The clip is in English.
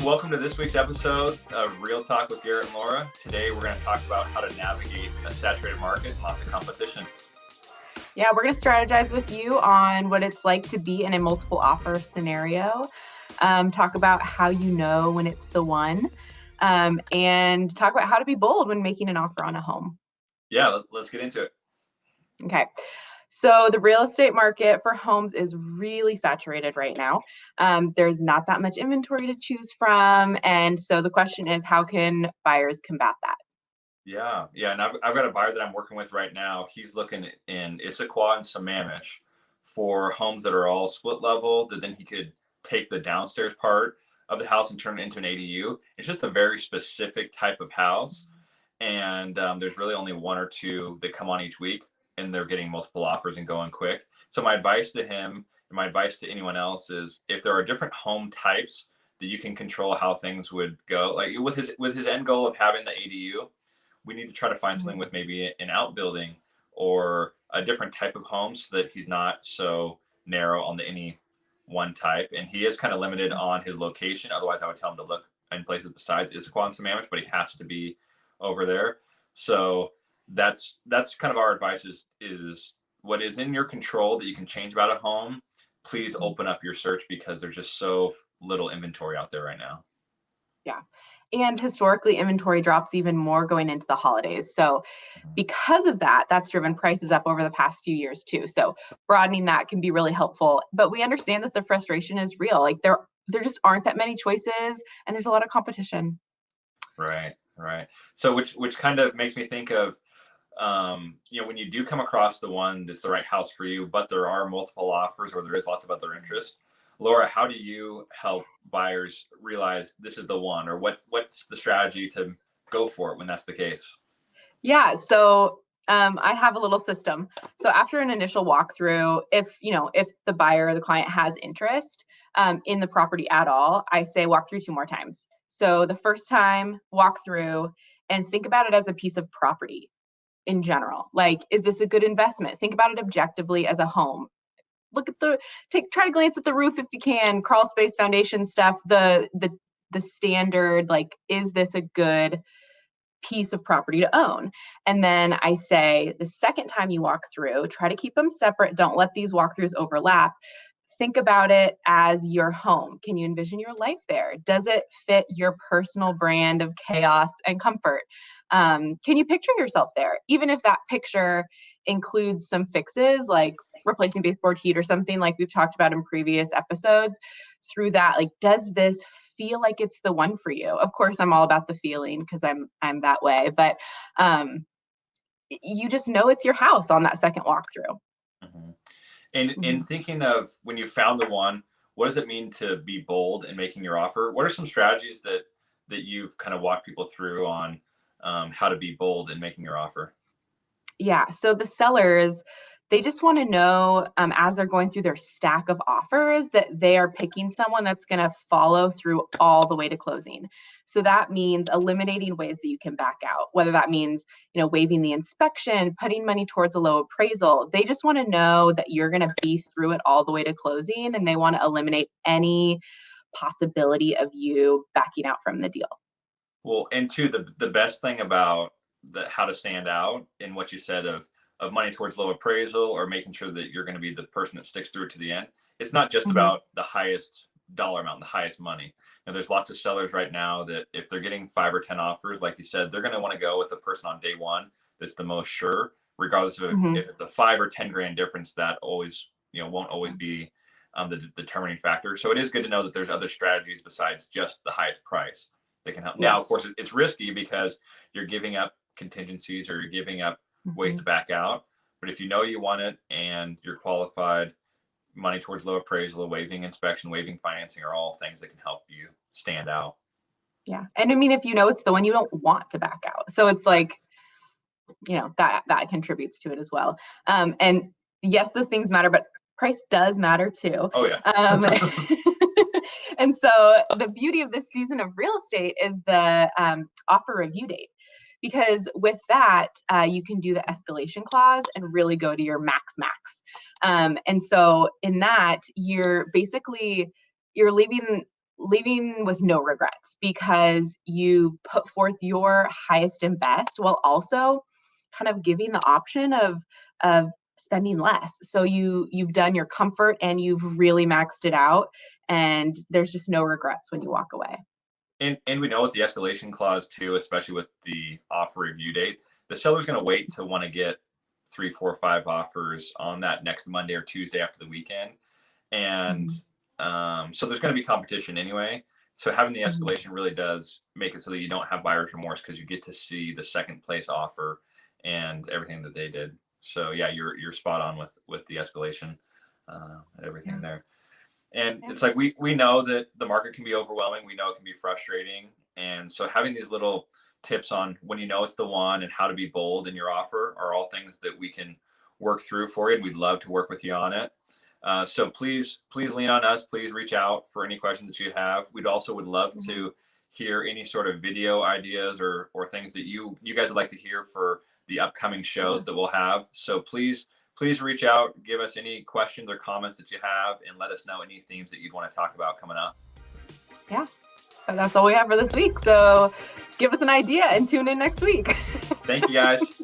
Welcome to this week's episode of Real Talk with Garrett and Laura. Today we're going to talk about how to navigate a saturated market and lots of competition. Yeah, we're going to strategize with you on what it's like to be in a multiple offer scenario, talk about how you know when it's the one, and talk about how to be bold when making an offer on a home. Yeah, let's get into it. Okay. So the real estate market for homes is really saturated right now. There's not that much inventory to choose from. And so the question is, how can buyers combat that? Yeah. And I've got a buyer that I'm working with right now. He's looking in Issaquah and Sammamish for homes that are all split level, that then he could take the downstairs part of the house and turn it into an ADU. It's just a very specific type of house. And there's really only one or two that come on each week, and they're getting multiple offers and going quick. So my advice to him and my advice to anyone else is, if there are different home types that you can control how things would go, like with his end goal of having the ADU, we need to try to find something with maybe an outbuilding or a different type of home so that he's not so narrow on any one type. And he is kind of limited on his location. Otherwise, I would tell him to look in places besides Issaquah and Sammamish, but he has to be over there. So that's kind of our advice is what is in your control that you can change about a home. Please open up your search, because there's just so little inventory out there right now. Yeah. And historically, inventory drops even more going into the holidays. So because of that, that's driven prices up over the past few years too. So broadening that can be really helpful. But we understand that the frustration is real. Like there just aren't that many choices, and there's a lot of competition. Right. So which kind of makes me think of, when you do come across the one that's the right house for you, but there are multiple offers or there is lots of other interest. Laura, how do you help buyers realize this is the one, or what's the strategy to go for it when that's the case? Yeah. So I have a little system. So after an initial walkthrough, if the buyer or the client has interest in the property at all, I say walk through 2 more times. So the first time, walk through and think about it as a piece of property in general. Like, is this a good investment? Think about it objectively as a home. Look at try to glance at the roof if you can, crawl space, foundation stuff, the standard, like, is this a good piece of property to own? And then I say the second time you walk through, try to keep them separate. Don't let these walkthroughs overlap. Think about it as your home. Can you envision your life there? Does it fit your personal brand of chaos and comfort? Can you picture yourself there? Even if that picture includes some fixes like replacing baseboard heat or something like we've talked about in previous episodes, through that, like, does this feel like it's the one for you? Of course, I'm all about the feeling because I'm that way, but you just know it's your house on that second walkthrough. Mm-hmm. And thinking of when you found the one, what does it mean to be bold in making your offer? What are some strategies that you've kind of walked people through on how to be bold in making your offer? Yeah. So the sellers, they just want to know, as they're going through their stack of offers, that they are picking someone that's going to follow through all the way to closing. So that means eliminating ways that you can back out, whether that means, waiving the inspection, putting money towards a low appraisal. They just want to know that you're going to be through it all the way to closing, and they want to eliminate any possibility of you backing out from the deal. Well, and two, the best thing about how to stand out in what you said of money towards low appraisal, or making sure that you're going to be the person that sticks through it to the end. It's not just Mhm. about the highest dollar amount, the highest money. And there's lots of sellers right now that if they're getting 5 or 10 offers, like you said, they're going to want to go with the person on day one that's the most sure, regardless of Mhm. if it's a 5 or 10 grand difference. That always, won't always be the determining factor. So it is good to know that there's other strategies besides just the highest price that can help. Yeah. Now, of course, it's risky because you're giving up contingencies, or you're giving up ways to Mhm. back out. But if you know you want it and you're qualified, money towards low appraisal, waiving inspection, waiving financing are all things that can help you stand out. Yeah. And I mean, if you know it's the one, you don't want to back out. So it's like, that contributes to it as well. And yes, those things matter, but price does matter too. Oh yeah. And so the beauty of this season of real estate is the offer review date, because with that, you can do the escalation clause and really go to your max. And so in that, you're leaving leaving with no regrets because you've put forth your highest and best while also kind of giving the option of spending less. So you've done your comfort and you've really maxed it out, and there's just no regrets when you walk away. And we know with the escalation clause too, especially with the offer review date, the seller's going to wait to want to get 3, 4, 5 offers on that next Monday or Tuesday after the weekend. And so there's going to be competition anyway. So having the escalation really does make it so that you don't have buyer's remorse because you get to see the second place offer and everything that they did. So yeah, you're spot on with the escalation and everything there. And it's like we know that the market can be overwhelming. We know it can be frustrating. And so having these little tips on when you know it's the one and how to be bold in your offer are all things that we can work through for you. And we'd love to work with you on it. So please lean on us. Please reach out for any questions that you have. We'd also would love to hear any sort of video ideas or things that you guys would like to hear for the upcoming shows that we'll have. So please reach out, give us any questions or comments that you have, and let us know any themes that you'd want to talk about coming up. Yeah, but that's all we have for this week. So give us an idea and tune in next week. Thank you, guys.